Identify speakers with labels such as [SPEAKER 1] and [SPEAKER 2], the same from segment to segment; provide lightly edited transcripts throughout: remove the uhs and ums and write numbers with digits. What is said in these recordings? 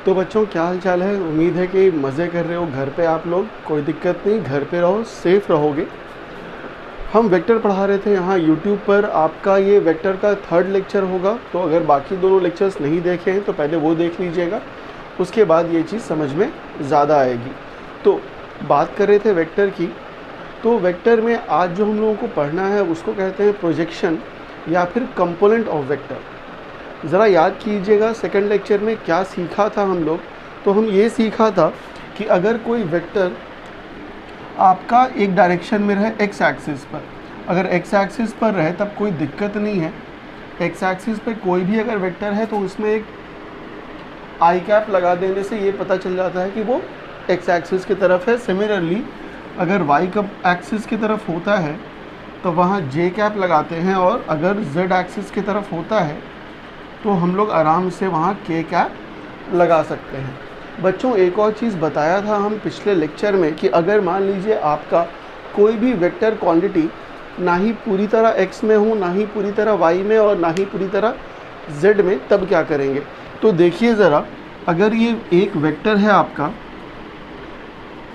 [SPEAKER 1] तो बच्चों क्या हाल चाल है। उम्मीद है कि मज़े कर रहे हो घर पे आप लोग। कोई दिक्कत नहीं, घर पे रहो, सेफ रहोगे। हम वेक्टर पढ़ा रहे थे यहाँ यूट्यूब पर। आपका ये वेक्टर का 3rd लेक्चर होगा, तो अगर बाकी दोनों लेक्चर्स नहीं देखे हैं तो पहले वो देख लीजिएगा, उसके बाद ये चीज़ समझ में ज़्यादा आएगी। तो बात कर रहे थे वेक्टर की। तो वेक्टर में आज जो हम लोगों को पढ़ना है उसको कहते हैं प्रोजेक्शन या फिर कंपोनेंट ऑफ वेक्टर। ज़रा याद कीजिएगा 2nd लेक्चर में क्या सीखा था हम लोग। तो हम ये सीखा था कि अगर कोई वेक्टर आपका एक डायरेक्शन में रहे एक्स एक्सिस पर, अगर एक्स एक्सिस पर रहे तब कोई दिक्कत नहीं है। एक्स एक्सिस पे कोई भी अगर वेक्टर है तो उसमें एक आई कैप लगा देने से ये पता चल जाता है कि वो एक्स एक्सिस की तरफ है। सिमिलरली अगर वाई कब एक्सिस की तरफ होता है तो वहाँ जे कैप लगाते हैं, और अगर जेड एक्सिस की तरफ होता है तो हम लोग आराम से वहाँ के कैप लगा सकते हैं। बच्चों एक और चीज़ बताया था हम पिछले लेक्चर में कि अगर मान लीजिए आपका कोई भी वेक्टर क्वांटिटी ना ही पूरी तरह x में हो, ना ही पूरी तरह y में, और ना ही पूरी तरह z में, तब क्या करेंगे। तो देखिए ज़रा, अगर ये एक वेक्टर है आपका,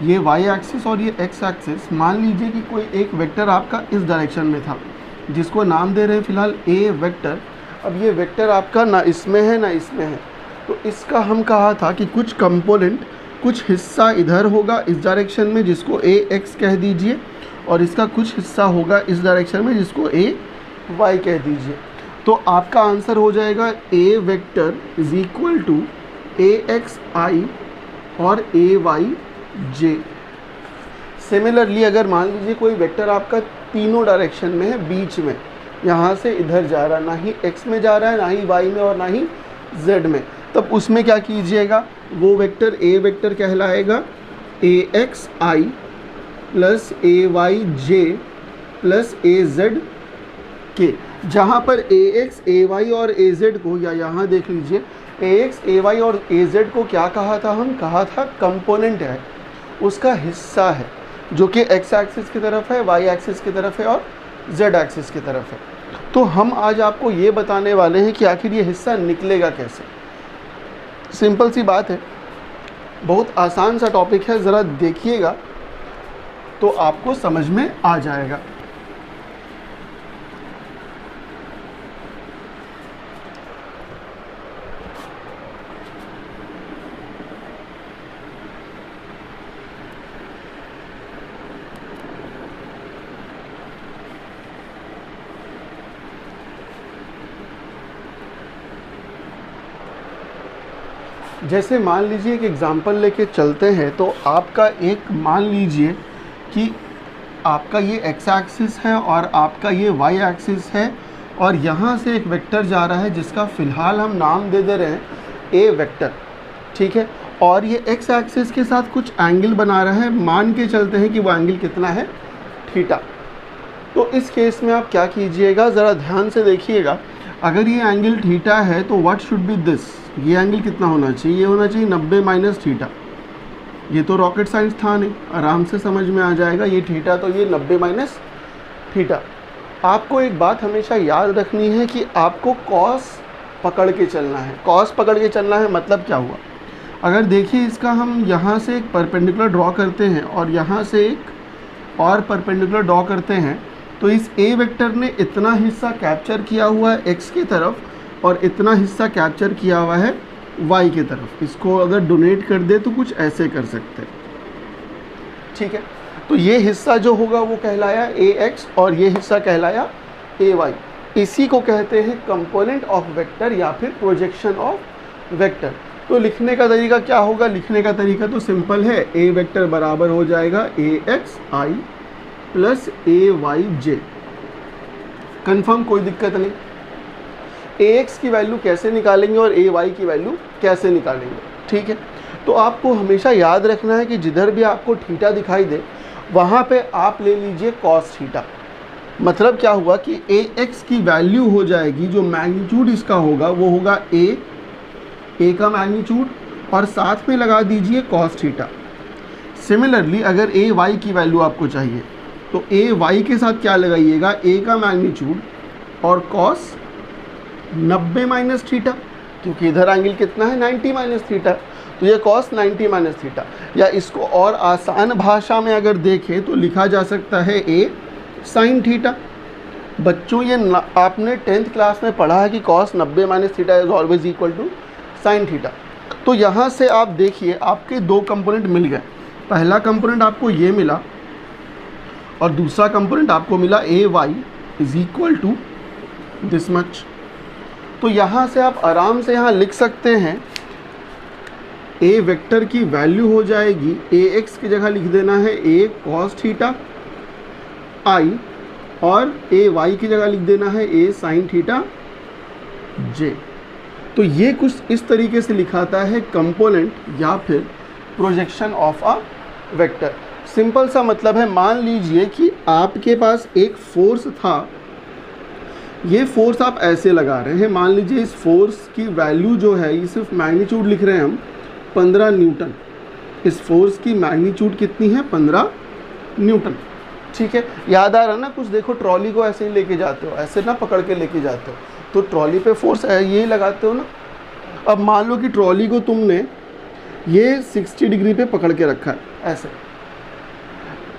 [SPEAKER 1] ये y एक्सिस और ये x एक्सिस, मान लीजिए कि कोई एक वेक्टर आपका इस डायरेक्शन में था जिसको नाम दे रहे हैं फ़िलहाल a वेक्टर। अब ये वेक्टर आपका ना इसमें है ना इसमें है, तो इसका हम कहा था कि कुछ कंपोनेंट, कुछ हिस्सा इधर होगा इस डायरेक्शन में जिसको ए एक्स कह दीजिए, और इसका कुछ हिस्सा होगा इस डायरेक्शन में जिसको ए वाई कह दीजिए। तो आपका आंसर हो जाएगा A vector is equal to A X I और ए वाई जे। सिमिलरली अगर मान लीजिए कोई वेक्टर आपका तीनों डायरेक्शन में है, बीच में यहाँ से इधर जा रहा है, ना ही एक्स में जा रहा है, ना ही वाई में और ना ही जेड में, तब उसमें क्या कीजिएगा, वो वेक्टर ए वेक्टर कहलाएगा ए X I plus A Y J plus A Z के। जहाँ पर ए एक्स ए वाई और ए जेड को, या यहाँ देख लीजिए, ए एक्स ए वाई और ए जेड को क्या कहा था, हम कहा था कंपोनेंट है, उसका हिस्सा है, जो कि एक्स एक्सिस की तरफ है, वाई एक्सिस की तरफ है और जेड एक्सिस की तरफ है। तो हम आज आपको ये बताने वाले हैं कि आखिर ये हिस्सा निकलेगा कैसे। सिंपल सी बात है, बहुत आसान सा टॉपिक है, ज़रा देखिएगा तो आपको समझ में आ जाएगा। जैसे मान लीजिए एक एग्ज़ाम्पल लेके चलते हैं। तो आपका एक, मान लीजिए कि आपका ये एक्स एक्सिस है और आपका ये वाई एक्सिस है, और यहाँ से एक वेक्टर जा रहा है जिसका फ़िलहाल हम नाम दे रहे हैं ए वेक्टर, ठीक है। और ये एक्स एक्सिस के साथ कुछ एंगल बना रहा है, मान के चलते हैं कि वो एंगल कितना है, थीटा। तो इस केस में आप क्या कीजिएगा, ज़रा ध्यान से देखिएगा। अगर ये एंगल थीटा है तो व्हाट शुड बी दिस, ये एंगल कितना होना चाहिए, ये होना चाहिए 90 माइनस थीटा। ये तो रॉकेट साइंस था नहीं, आराम से समझ में आ जाएगा, ये थीटा तो ये 90 माइनस थीटा। आपको एक बात हमेशा याद रखनी है कि आपको कॉस पकड़ के चलना है। कॉस पकड़ के चलना है मतलब क्या हुआ, अगर देखिए इसका हम यहाँ से एक परपेंडिकुलर ड्रॉ करते हैं और यहाँ से एक और परपेंडिकुलर ड्रॉ करते हैं, तो इस ए वेक्टर ने इतना हिस्सा कैप्चर किया हुआ है एक्स की तरफ और इतना हिस्सा कैप्चर किया हुआ है वाई की तरफ। इसको अगर डोनेट कर दे तो कुछ ऐसे कर सकते हैं, ठीक है। तो ये हिस्सा जो होगा वो कहलाया ए एक्स और ये हिस्सा कहलाया ए वाई। इसी को कहते हैं कंपोनेंट ऑफ वेक्टर या फिर प्रोजेक्शन ऑफ वेक्टर। तो लिखने का तरीका क्या होगा, लिखने का तरीका तो सिंपल है, ए वेक्टर बराबर हो जाएगा ए X I plus A Y J. Confirm, कोई दिक्कत नहीं। ए एक्स की वैल्यू कैसे निकालेंगे और ए वाई की वैल्यू कैसे निकालेंगे, ठीक है। तो आपको हमेशा याद रखना है कि जिधर भी आपको थीटा दिखाई दे वहाँ पे आप ले लीजिए कॉस थीटा। मतलब क्या हुआ कि ए एक्स की वैल्यू हो जाएगी, जो मैग्नीट्यूड इसका होगा वो होगा ए का मैग्नीट्यूड, और साथ में लगा दीजिए कॉस थीटा। सिमिलरली अगर ए वाई की वैल्यू आपको चाहिए तो ए वाई के साथ क्या लगाइएगा, ए का मैग्नीट्यूड और कॉस 90 माइनस थीटा, क्योंकि इधर एंगल कितना है 90 माइनस थीटा। तो ये कॉस 90 माइनस थीटा, या इसको और आसान भाषा में अगर देखें तो लिखा जा सकता है ए साइन थीटा। बच्चों ये आपने 10th क्लास में पढ़ा है कि cos 90 minus theta is always equal to sine theta. तो यहाँ से आप देखिए आपके दो कंपोनेंट मिल गए। पहला कंपोनेंट आपको ये मिला और दूसरा कंपोनेंट आपको मिला A Y is equal to this much. तो यहाँ से आप आराम से यहाँ लिख सकते हैं ए वेक्टर की वैल्यू हो जाएगी, ए एक्स की जगह लिख देना है ए कॉस थीटा आई, और ए वाई की जगह लिख देना है ए साइन थीटा जे। तो ये कुछ इस तरीके से लिखाता है कंपोनेंट या फिर projection of a vector. Simple सा मतलब है, मान लीजिए कि आपके पास एक फोर्स था, ये फोर्स आप ऐसे लगा रहे हैं, मान लीजिए इस फोर्स की वैल्यू जो है, ये सिर्फ मैग्नीट्यूड लिख रहे हैं हम 15 न्यूटन। इस फोर्स की मैग्नीट्यूड कितनी है? 15 न्यूटन। ठीक है, याद आ रहा ना कुछ? देखो ट्रॉली को ऐसे ही लेके जाते हो, ऐसे ना पकड़ के लेके जाते हो, तो ट्रॉली पे फोर्स यही लगाते हो ना। अब मान लो कि ट्रॉली को तुमने ये 60 डिग्री पे पकड़ के रखा है ऐसे,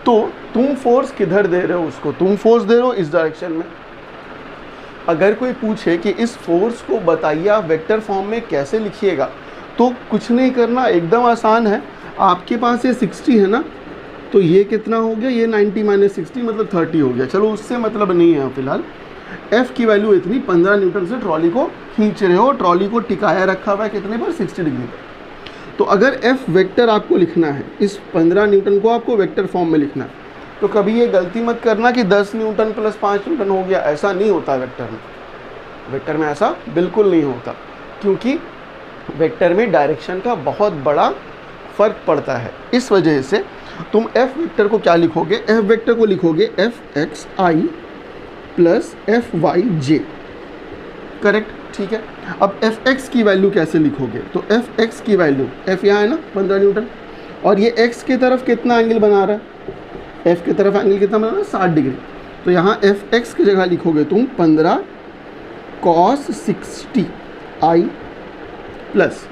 [SPEAKER 1] तो तुम फोर्स किधर दे रहे हो उसको? तुम फोर्स दे रहे हो इस डायरेक्शन में। अगर कोई पूछे कि इस फोर्स को बताइए आप वेक्टर फॉर्म में कैसे लिखिएगा, तो कुछ नहीं करना, एकदम आसान है। आपके पास ये 60 है ना, तो ये कितना हो गया? ये 90 माइनस 60 मतलब 30 हो गया। चलो उससे मतलब नहीं है फिलहाल। F की वैल्यू इतनी, 15 न्यूटन से ट्रॉली को खींच रहे हो, ट्रॉली को टिकाया रखा हुआ है कितने पर? 60 डिग्री पर। तो अगर F वेक्टर आपको लिखना है, इस 15 न्यूटन को आपको वेक्टर फॉर्म में लिखना है, तो कभी ये गलती मत करना कि 10 न्यूटन प्लस 5 न्यूटन हो गया। ऐसा नहीं होता वेक्टर में। वेक्टर में ऐसा बिल्कुल नहीं होता, क्योंकि वेक्टर में डायरेक्शन का बहुत बड़ा फ़र्क पड़ता है। इस वजह से तुम F वेक्टर को क्या लिखोगे? F वेक्टर को लिखोगे Fxi प्लस Fyj, करेक्ट? ठीक है। अब Fx की वैल्यू कैसे लिखोगे? तो Fx की वैल्यू, F यहाँ है ना 15 न्यूटन, और ये x की तरफ कितना एंगल बना रहा है? F की तरफ एंगल कितना बना रहा है? 60 डिग्री। तो यहाँ Fx की जगह लिखोगे तुम 15 cos 60 i प्लस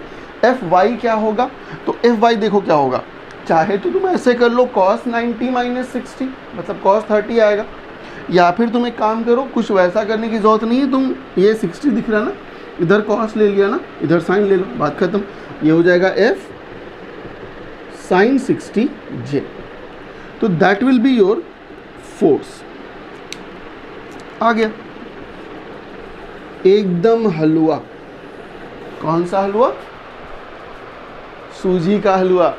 [SPEAKER 1] Fy क्या होगा? तो Fy देखो क्या होगा, चाहे तो तुम ऐसे कर लो cos 90 माइनस 60 मतलब cos 30 आएगा, या फिर तुम एक काम करो, कुछ वैसा करने की ज़रूरत नहीं है। तुम ये 60 दिख रहा ना, इधर cos ले लिया ना, इधर sin ले लो, बात खत्म। ये हो जाएगा F sin 60 j। तो that will be your force. आ गया एकदम हलवा। कौन सा हलवा? सूजी का हलवा।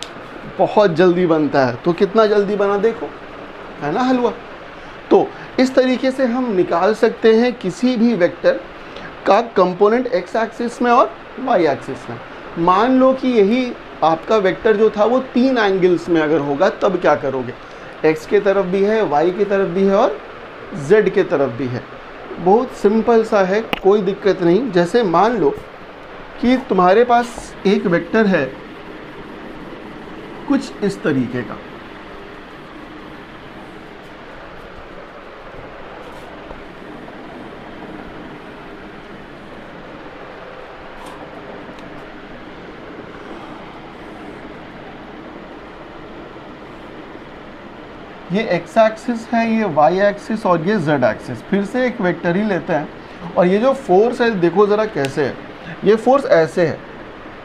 [SPEAKER 1] बहुत जल्दी बनता है। तो कितना जल्दी बना देखो, है ना हलवा। तो इस तरीके से हम निकाल सकते हैं किसी भी वेक्टर का कंपोनेंट एक्स एक्सिस में और वाई एक्सिस में। मान लो कि यही आपका वेक्टर जो था वो 3 एंगल्स में अगर होगा, तब क्या करोगे? एक्स के तरफ भी है, वाई की तरफ भी है और जेड के तरफ भी है। बहुत सिंपल सा है, कोई दिक्कत नहीं। जैसे मान लो कि तुम्हारे पास एक वेक्टर है कुछ इस तरीके का, ये एक्स एक्सिस है, ये वाई एक्सिस और ये जेड एक्सिस। फिर से एक वेक्टर ही लेते हैं, और ये जो फोर्स है देखो ज़रा कैसे है। ये फोर्स ऐसे है,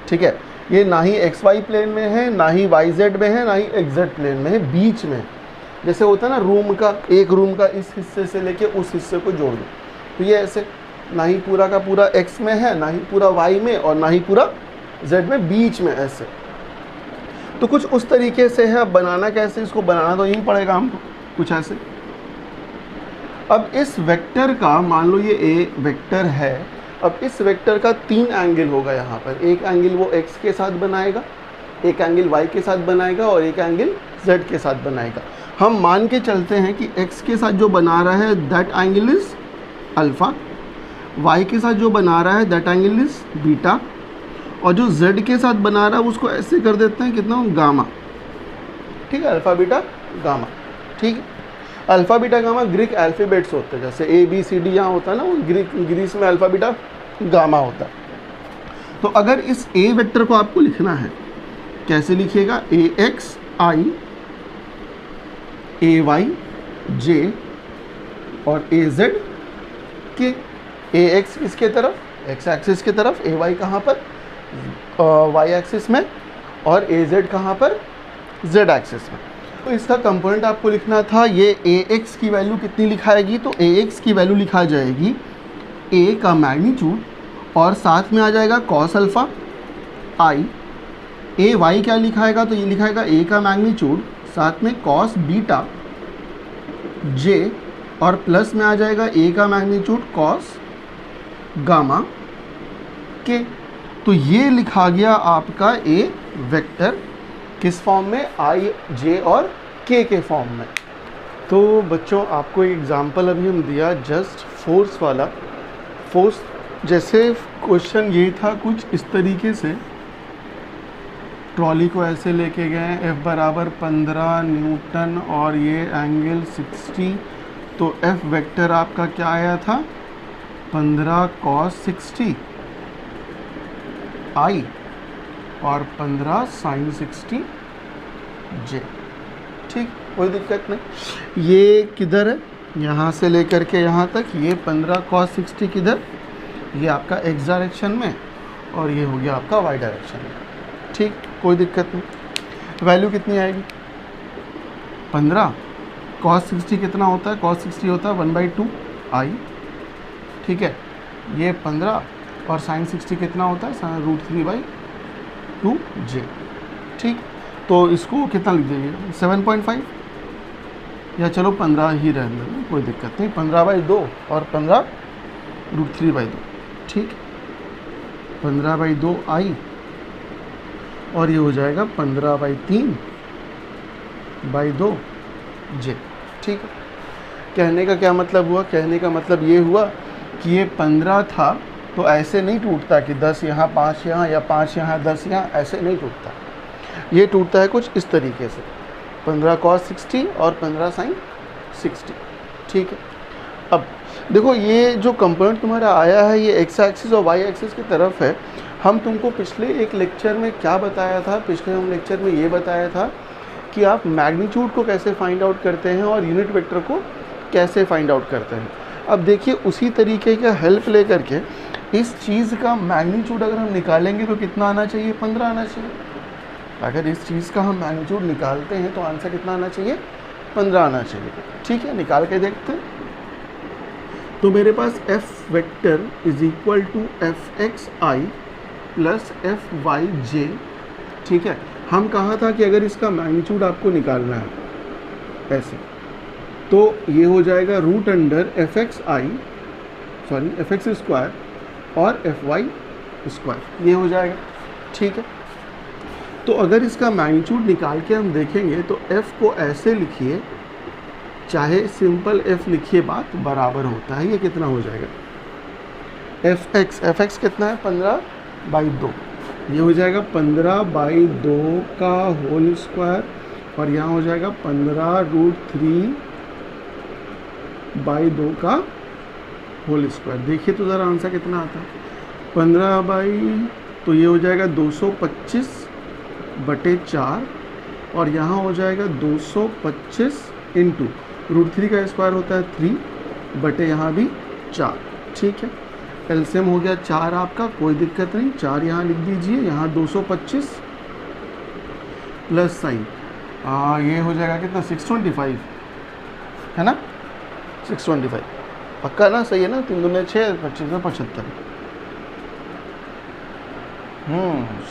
[SPEAKER 1] ठीक है। ये ना ही एक्स वाई प्लेन में है, ना ही वाई जेड में है, ना ही एक्स जेड प्लेन में है, बीच में। जैसे होता है ना रूम का, एक रूम का इस हिस्से से लेके उस हिस्से को जोड़ दो, तो ये ऐसे ना ही पूरा का पूरा एक्स में है, ना ही पूरा वाई में, और ना ही पूरा जेड में, बीच में ऐसे। तो कुछ उस तरीके से है। अब बनाना कैसे? इसको बनाना तो यही पड़ेगा हमको, कुछ ऐसे। अब इस वेक्टर का मान लो ये ए वेक्टर है, अब इस वेक्टर का 3 एंगल होगा यहाँ पर। एक एंगल वो एक्स के साथ बनाएगा, एक एंगल वाई के साथ बनाएगा, और एक एंगल जेड के साथ बनाएगा। हम मान के चलते हैं कि एक्स के साथ जो बना रहा है that angle is alpha, Y के साथ जो बना रहा है दैट एंगल इज बीटा, और जो z के साथ बना रहा है उसको ऐसे कर देते हैं कितना, गामा। ठीक है, अल्फ़ा बीटा गामा। ठीक है, alpha beta gamma Greek alphabets होते हैं, जैसे ABCD यहाँ होता है ना, वो ग्रीस में अल्फ़ा बीटा गामा होता है। तो अगर इस A वेक्टर को आपको लिखना है कैसे लिखिएगा, ए एक्स आई ए वाई जे और ए जेड के। ए एक्स किसके तरफ, एक्स एक्सिस की तरफ, ए वाई कहाँ पर, वाई एक्सिस में, और ए जेड कहाँ पर, जेड एक्सिस में। तो इसका कंपोनेंट आपको लिखना था, ये ए एक्स की वैल्यू कितनी लिखाएगी, तो ए एक्स की वैल्यू लिखा जाएगी ए का मैग्नीट्यूड और साथ में आ जाएगा कॉस अल्फ़ा आई। ए वाई क्या लिखाएगा, तो ये लिखाएगा ए का मैग्नीट्यूड साथ में कॉस बीटा जे और प्लस में आ जाएगा ए का मैग्नीट्यूड कॉस गामा के। तो ये लिखा गया आपका ए वेक्टर किस फॉर्म में, आई जे और के फॉर्म में। तो बच्चों आपको एक एग्जांपल अभी हम दिया जस्ट फोर्स वाला। फोर्स जैसे क्वेश्चन ये था कुछ इस तरीके से, ट्रॉली को ऐसे लेके गए, F बराबर 15 न्यूटन और ये एंगल 60, तो F वेक्टर आपका क्या आया था, 15 cos 60 I और 15 sin 60 J। ठीक, कोई दिक्कत नहीं। ये किधर है, यहाँ से लेकर के यहाँ तक, ये 15 cos 60 किधर, ये आपका x डायरेक्शन में और ये हो गया आपका y डायरेक्शन में। ठीक, कोई दिक्कत नहीं। वैल्यू कितनी आएगी, 15 cos 60 कितना होता है, cos 60 होता है 1/2 I। ठीक है, ये 15 और sin 60 कितना होता है, √3/2 J। ठीक, तो इसको कितना लिख देंगे, 7.5 या चलो 15 ही रहने दें, कोई दिक्कत नहीं। 15/2 और 15 √3/2। ठीक, 15/2 I और ये हो जाएगा 15/3/2 J। ठीक है, कहने का क्या मतलब हुआ, कहने का मतलब ये हुआ कि ये 15 था तो ऐसे नहीं टूटता कि 10 यहाँ 5 यहाँ या 5 यहाँ 10 यहाँ, ऐसे नहीं टूटता। ये टूटता है कुछ इस तरीके से, 15 cos 60 और 15 sin 60। ठीक है, अब देखो ये जो कंपोनेंट तुम्हारा आया है ये एक्स एक्सिस और वाई एक्सिस की तरफ है। हम तुमको पिछले एक लेक्चर में क्या बताया था, पिछले हम लेक्चर में ये बताया था कि आप मैग्नीट्यूड को कैसे फाइंड आउट करते हैं और यूनिट वेक्टर को कैसे फाइंड आउट करते हैं। अब देखिए उसी तरीके का हेल्प लेकर के इस चीज़ का मैग्नीट्यूड अगर हम निकालेंगे तो कितना आना चाहिए, 15 आना चाहिए। अगर इस चीज़ का हम मैग्नीट्यूड निकालते हैं तो आंसर कितना आना चाहिए, 15 आना चाहिए। ठीक है, निकाल के देखते हैं। तो मेरे पास F vector is equal to F X I plus F Y J. ठीक है, हम कहा था कि अगर इसका मैग्नीट्यूड आपको निकालना है ऐसे, तो ये हो जाएगा root under F X square और एफ वाई स्क्वायर, ये हो जाएगा। ठीक है, तो अगर इसका मैग्नीट्यूड निकाल के हम देखेंगे तो f को ऐसे लिखिए, चाहे सिंपल f लिखिए, बात बराबर होता है। ये कितना हो जाएगा, एफ एक्स कितना है, 15/2, ये हो जाएगा 15/2 का होल स्क्वायर और यहाँ हो जाएगा 15√3/2 का होल स्क्वायर। देखिए तो ज़रा आंसर कितना आता है, 15 तो ये हो जाएगा 225/4 और यहाँ हो जाएगा 225 इंटू √3 का स्क्वायर होता है 3 बटे यहाँ भी 4। ठीक है, एलसीएम हो गया 4 आपका, कोई दिक्कत नहीं, 4 यहाँ लिख दीजिए, यहाँ 225 प्लस साइन ये हो जाएगा कितना, 625 है ना, 625 पक्का ना, सही है ना, 3 दूने 6, 25 में 75,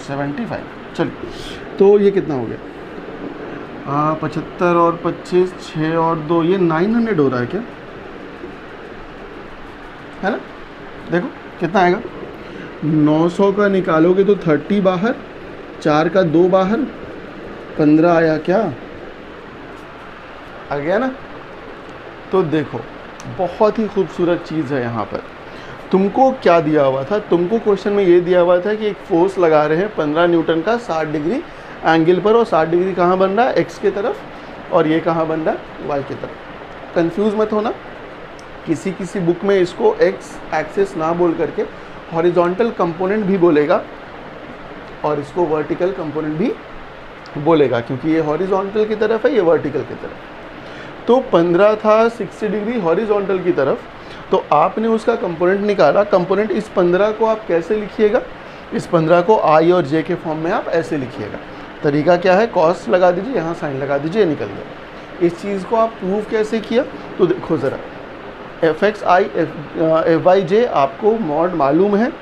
[SPEAKER 1] 75। चलिए, तो ये कितना हो गया, 75 और 25, 6 और 2, ये 900 हो रहा है क्या, है ना। देखो कितना आएगा, 900 का निकालोगे तो 30 बाहर, 4 का 2 बाहर, 15 आया क्या, आ गया ना। तो देखो बहुत ही खूबसूरत चीज़ है यहाँ पर। तुमको क्या दिया हुआ था, तुमको क्वेश्चन में ये दिया हुआ था कि एक फोर्स लगा रहे हैं 15 न्यूटन का 60 डिग्री एंगल पर, और 60 डिग्री कहाँ बन रहा है, एक्स की तरफ, और ये कहाँ बन रहा है, वाई की तरफ। कंफ्यूज मत होना, किसी बुक में इसको एक्स एक्सिस ना बोल करके हॉरिजॉन्टल कंपोनेंट भी बोलेगा और इसको वर्टिकल कंपोनेंट भी बोलेगा, क्योंकि ये हॉरिजॉन्टल की तरफ है, ये वर्टिकल की तरफ। तो 15 था 60 डिग्री हॉरिजॉन्टल की तरफ, तो आपने उसका कंपोनेंट निकाला। कंपोनेंट इस 15 को आप कैसे लिखिएगा, इस 15 को आई और जे के फॉर्म में आप ऐसे लिखिएगा। तरीका क्या है, कॉस लगा दीजिए, यहाँ साइन लगा दीजिए, निकल गया। इस चीज़ को आप प्रूव कैसे किया, तो देखो ज़रा, F X I F Y J आपको मॉड मालूम है,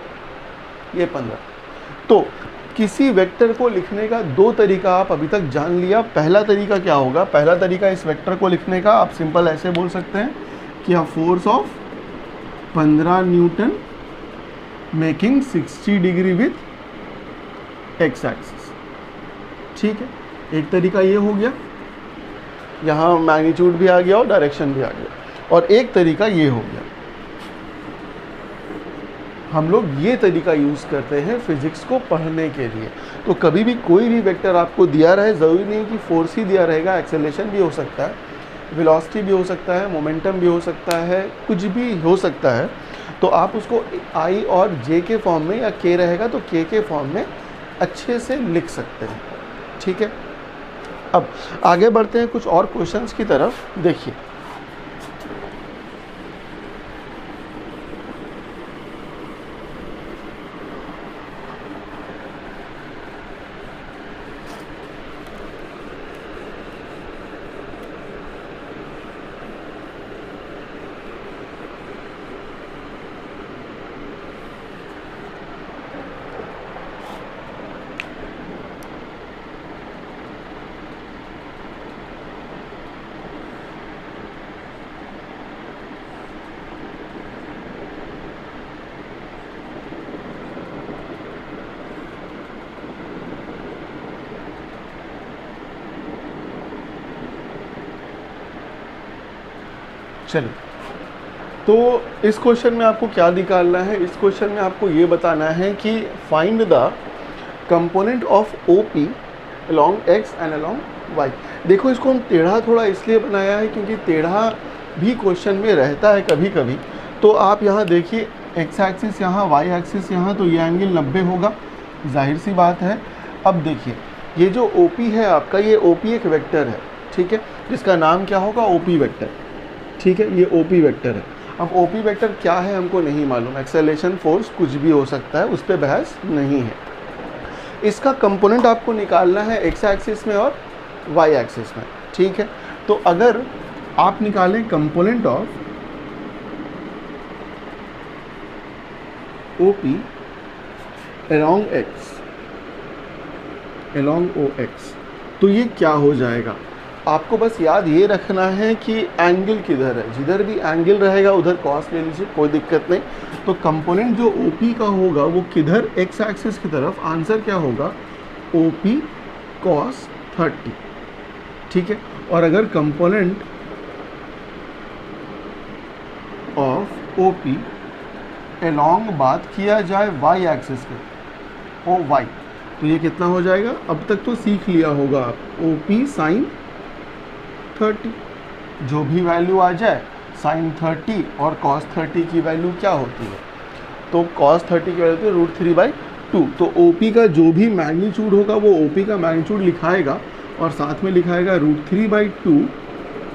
[SPEAKER 1] ये 15। तो किसी वेक्टर को लिखने का दो तरीका आप अभी तक जान लिया। पहला तरीका क्या होगा, पहला तरीका इस वेक्टर को लिखने का आप सिंपल ऐसे बोल सकते हैं कि a force of 15 Newton making 60 degree with x axis. ठीक है, एक तरीका ये हो गया, यहाँ मैग्नीट्यूड भी आ गया और डायरेक्शन भी आ गया। और एक तरीका ये हो गया, हम लोग ये तरीका यूज़ करते हैं फिजिक्स को पढ़ने के लिए। तो कभी भी कोई भी वेक्टर आपको दिया रहे, ज़रूरी नहीं कि फोर्स ही दिया रहेगा, एक्सेलरेशन भी हो सकता है, वेलोसिटी भी हो सकता है, मोमेंटम भी हो सकता है, कुछ भी हो सकता है। तो आप उसको आई और जे के फॉर्म में, या के रहेगा तो के फॉर्म में अच्छे से लिख सकते हैं। ठीक है, अब आगे बढ़ते हैं कुछ और क्वेश्चंस की तरफ। देखिए, चलिए, तो इस क्वेश्चन में आपको क्या निकालना है, इस क्वेश्चन में आपको ये बताना है कि find the component of O P along X and along Y. देखो, इसको हम टेढ़ा थोड़ा इसलिए बनाया है क्योंकि टेढ़ा भी क्वेश्चन में रहता है कभी कभी। तो आप यहाँ देखिए, एक्स एक्सिस यहाँ, वाई एक्सिस यहाँ, तो ये एंगल 90 होगा, जाहिर सी बात है। अब देखिए, ये जो ओ पी है आपका, ये ओ पी एक वेक्टर है, ठीक है, जिसका नाम क्या होगा, ओ पी वेक्टर। ठीक है, ये ओ पी वेक्टर है। अब ओ पी वेक्टर क्या है हमको नहीं मालूम, एक्सेलरेशन फोर्स कुछ भी हो सकता है, उस पर बहस नहीं है। इसका कंपोनेंट आपको निकालना है एक्स एक्सिस में और वाई एक्सिस में। ठीक है, तो अगर आप निकालें component of O P along X along O X, तो ये क्या हो जाएगा, आपको बस याद ये रखना है कि एंगल किधर है, जिधर भी एंगल रहेगा उधर कॉस ले लीजिए, कोई दिक्कत नहीं। तो कंपोनेंट जो OP का होगा वो किधर, एक्स एक्सिस की तरफ। आंसर क्या होगा, OP cos 30। ठीक है, और अगर कंपोनेंट ऑफ OP अलोंग बात किया जाए वाई एक्सिस के, ओ वाई, तो ये कितना हो जाएगा, अब तक तो सीख लिया होगा आप, OP sin 30। जो भी वैल्यू आ जाए, sin 30 और cos 30 की वैल्यू क्या होती है, तो cos 30 की वैल्यू होती है √3/2। तो OP का जो भी मैग्नीट्यूड होगा वो OP का मैग्नीट्यूड लिखाएगा और साथ में लिखाएगा √3/2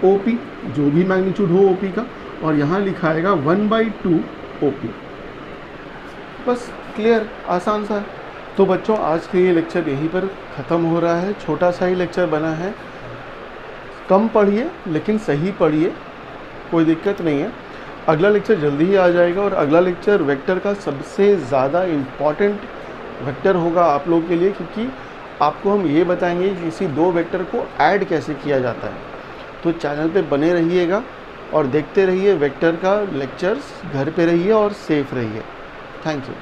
[SPEAKER 1] OP, जो भी मैग्नीट्यूड हो OP का, और यहाँ लिखाएगा 1/2 OP। बस क्लियर, आसान सा है। तो बच्चों, आज के ये लेक्चर यहीं पर ख़त्म हो रहा है। छोटा सा ही लेक्चर बना है, कम पढ़िए लेकिन सही पढ़िए, कोई दिक्कत नहीं है। अगला लेक्चर जल्दी ही आ जाएगा और अगला लेक्चर वेक्टर का सबसे ज़्यादा इम्पॉर्टेंट वेक्टर होगा आप लोगों के लिए, क्योंकि आपको हम ये बताएंगे कि किसी दो वेक्टर को ऐड कैसे किया जाता है। तो चैनल पे बने रहिएगा और देखते रहिए वेक्टर का लेक्चर्स। घर पे रहिए और सेफ रहिए। Thank you.